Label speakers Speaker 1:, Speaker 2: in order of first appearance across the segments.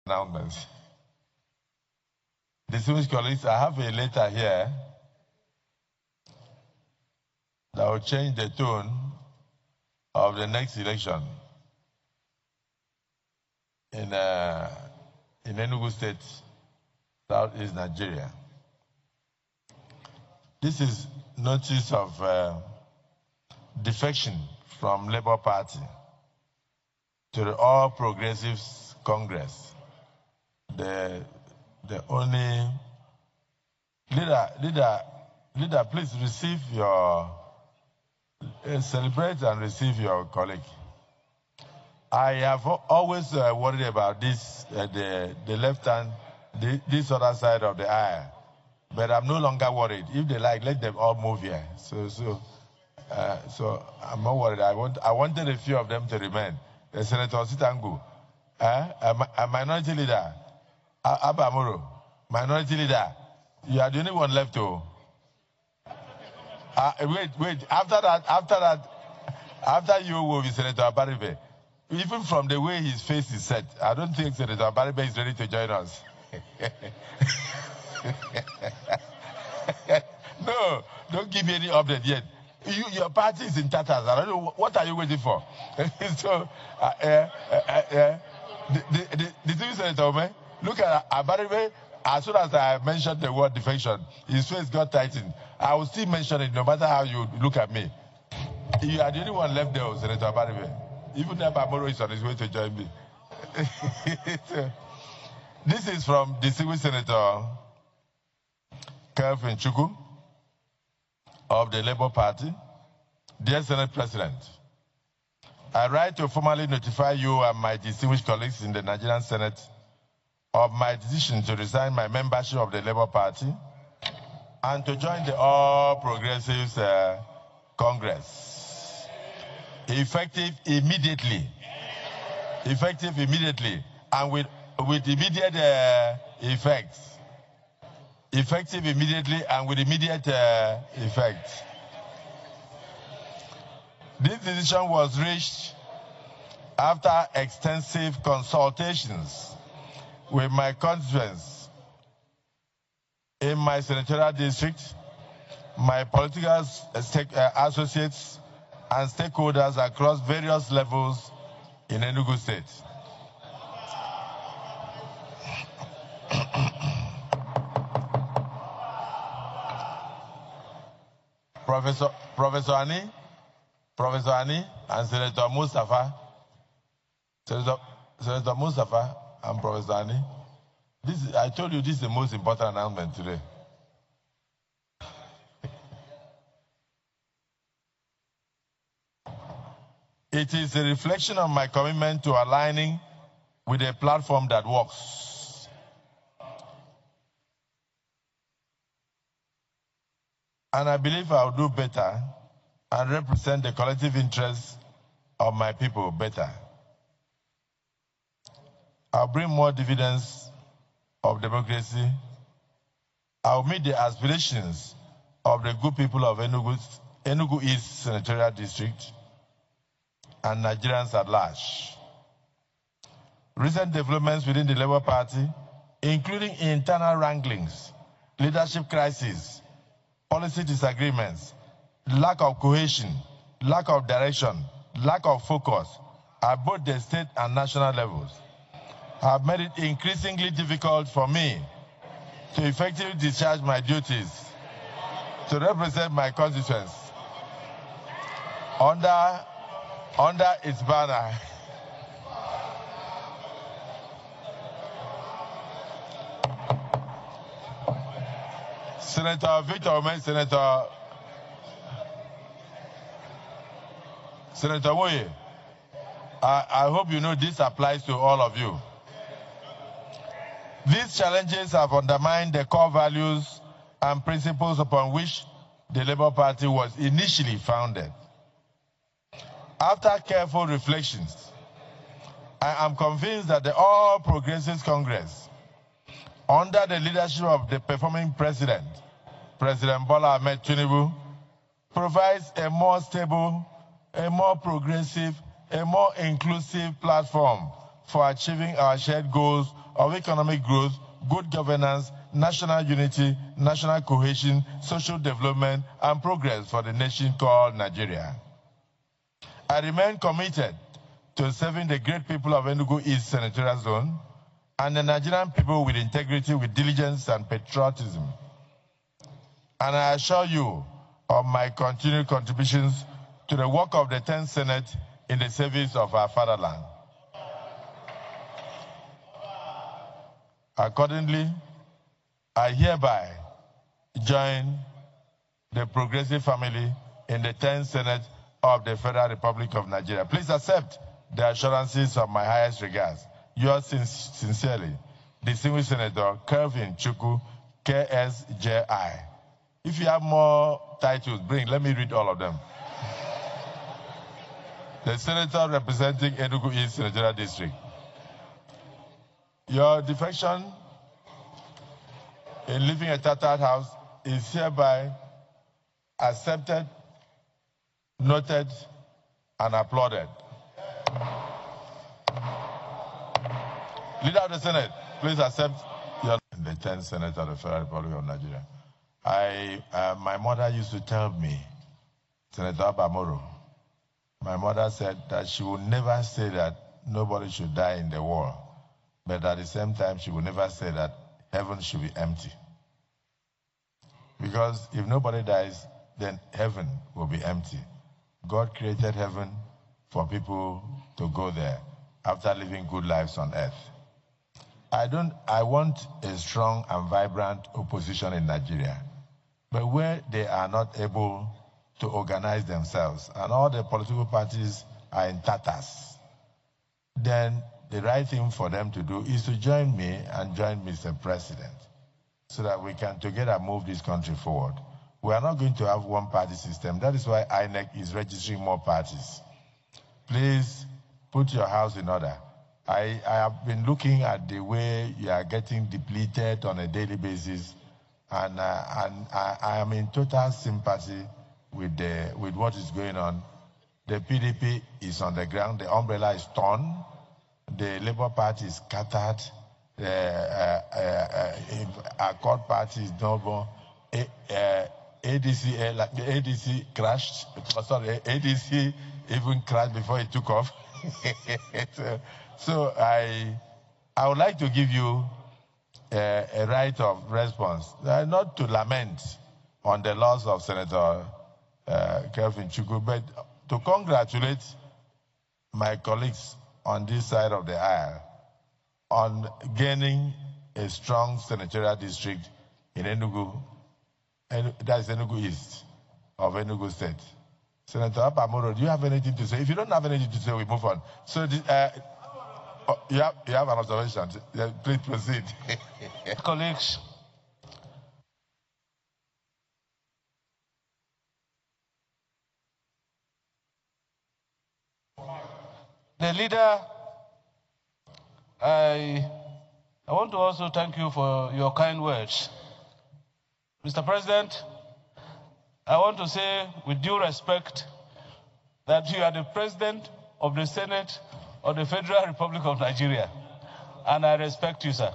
Speaker 1: announcements. Distinguished colleagues, I have a letter here that will change the tone of the next election in Enugu State, Southeast Nigeria. This is notice of defection from Labour Party to the All Progressives Congress. The only leader, please receive your celebrate and receive your colleague. I have always worried about this, the left hand, this other side of the aisle, but I'm no longer worried. If they like, let them all move here. So I'm not worried. I wanted a few of them to remain. Senator Sitangu, a minority leader, Abba Amuro, minority leader. You are the only one left to. Wait. After you will be Senator Abaribe, even from the way his face is set, I don't think Senator Abaribe is ready to join us. No, don't give me any update yet. Your party is in tatters. I don't know, what are you waiting for? So, the thing, Senator Ome, look at Abaribe. As soon as I mentioned the word defection, his face got tightened. I will still mention it no matter how you look at me. You are the only one left there, Senator Abaribe. Even Abamoro is on his way to join me. This is from distinguished Senator Kelvin Chukwu of the Labour Party. Dear Senate President, I write to formally notify you and my distinguished colleagues in the Nigerian Senate of my decision to resign my membership of the Labour Party and to join the All Progressives Congress. Effective immediately, and with immediate effect. Effective immediately and with immediate effect. This decision was reached after extensive consultations with my constituents in my senatorial district, my political associates, and stakeholders across various levels in Enugu State. Professor Ani, and Senator Mustafa, Senator Mustafa and Professor Ani. I told you this is the most important announcement today. It is a reflection of my commitment to aligning with a platform that works. And I believe I'll do better and represent the collective interests of my people better. I'll bring more dividends of democracy. I'll meet the aspirations of the good people of Enugu East Senatorial District and Nigerians at large. Recent developments within the Labour Party, including internal wranglings, leadership crises, policy disagreements, lack of cohesion, lack of direction, lack of focus at both the state and national levels have made it increasingly difficult for me to effectively discharge my duties to represent my constituents under its banner. Senator Victor Omen, Senator Woye, I hope you know this applies to all of you. These challenges have undermined the core values and principles upon which the Labour Party was initially founded. After careful reflections, I am convinced that the All Progressives Congress, under the leadership of the performing President Bola Ahmed Tinubu, provides a more stable, a more progressive, a more inclusive platform for achieving our shared goals of economic growth, good governance, national unity, national cohesion, social development, and progress for the nation called Nigeria. I remain committed to serving the great people of Enugu East Senatorial Zone and the Nigerian people with integrity, with diligence, and patriotism. And I assure you of my continued contributions to the work of the 10th Senate in the service of our fatherland. Accordingly, I hereby join the progressive family in the 10th Senate of the Federal Republic of Nigeria. Please accept the assurances of my highest regards. Yours sincerely, distinguished Senator Kelvin Chukwu, KSJI. If you have more titles, let me read all of them. The Senator representing Enugu East Senatorial District. Your defection in leaving a tattered house is hereby accepted, noted, and applauded. Leader of the Senate, please accept your the 10th Senate of the Federal Republic of Nigeria. My mother used to tell me, Senator Abamoro, my mother said that she would never say that nobody should die in the war, but at the same time, she would never say that heaven should be empty. Because if nobody dies, then heaven will be empty. God created heaven for people to go there after living good lives on earth. I want a strong and vibrant opposition in Nigeria, but where they are not able to organize themselves and all the political parties are in tatters, then the right thing for them to do is to join me and join Mr. President so that we can together move this country forward. We are not going to have one party system. That is why INEC is registering more parties. Please put your house in order. I have been looking at the way you are getting depleted on a daily basis, and I am in total sympathy with what is going on. The PDP is on the ground, the umbrella is torn, the Labour Party is scattered, the Accord Party is no more, ADC crashed, sorry, ADC even crashed before it took off. So I would like to give you a right of response, not to lament on the loss of Senator Kelvin Chukwu, but to congratulate my colleagues on this side of the aisle on gaining a strong senatorial district in Enugu, and that is Enugu East of Enugu State. Senator Akpabio, do you have anything to say? If you don't have anything to say, we move on. So you have an observation. Please proceed.
Speaker 2: Colleagues, the leader, I want to also thank you for your kind words. Mr. President, I want to say with due respect that you are the President of the Senate of the Federal Republic of Nigeria, and I respect you, sir.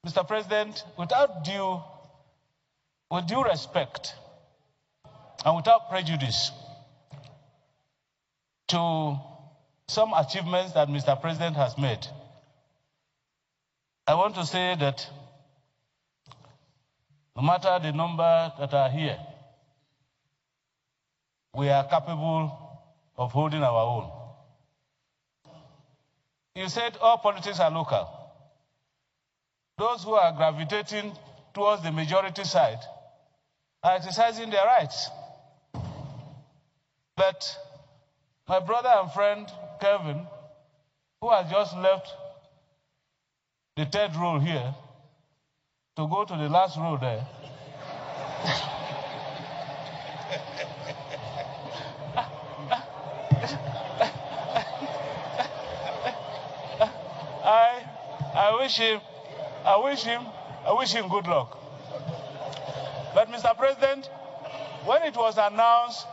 Speaker 2: Mr. President, with due respect and without prejudice to some achievements that Mr. President has made, I want to say that no matter the number that are here, we are capable of holding our own. You said all politics are local. Those who are gravitating towards the majority side are exercising their rights. But my brother and friend, Kelvin, who has just left the third row here to go to the last row there, I wish him good luck. But Mr. President, when it was announced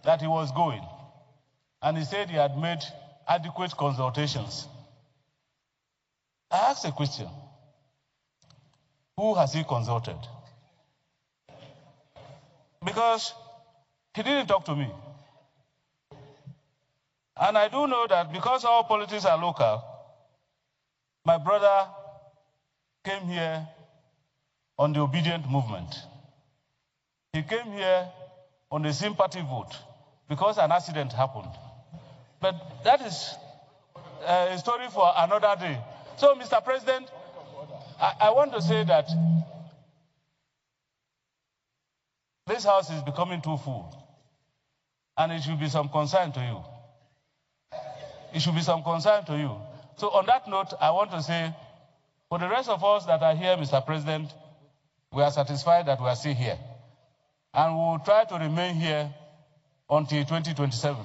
Speaker 2: that he was going, and he said he had made adequate consultations, I asked a question. Who has he consulted? Because he didn't talk to me. And I do know that because all politics are local, my brother came here on the obedient movement. He came here on the sympathy vote because an accident happened. But that is a story for another day. So, Mr. President, I want to say that this house is becoming too full, and it should be some concern to you. It should be some concern to you. So on that note, I want to say, for the rest of us that are here, Mr. President, we are satisfied that we are still here. And we will try to remain here until 2027.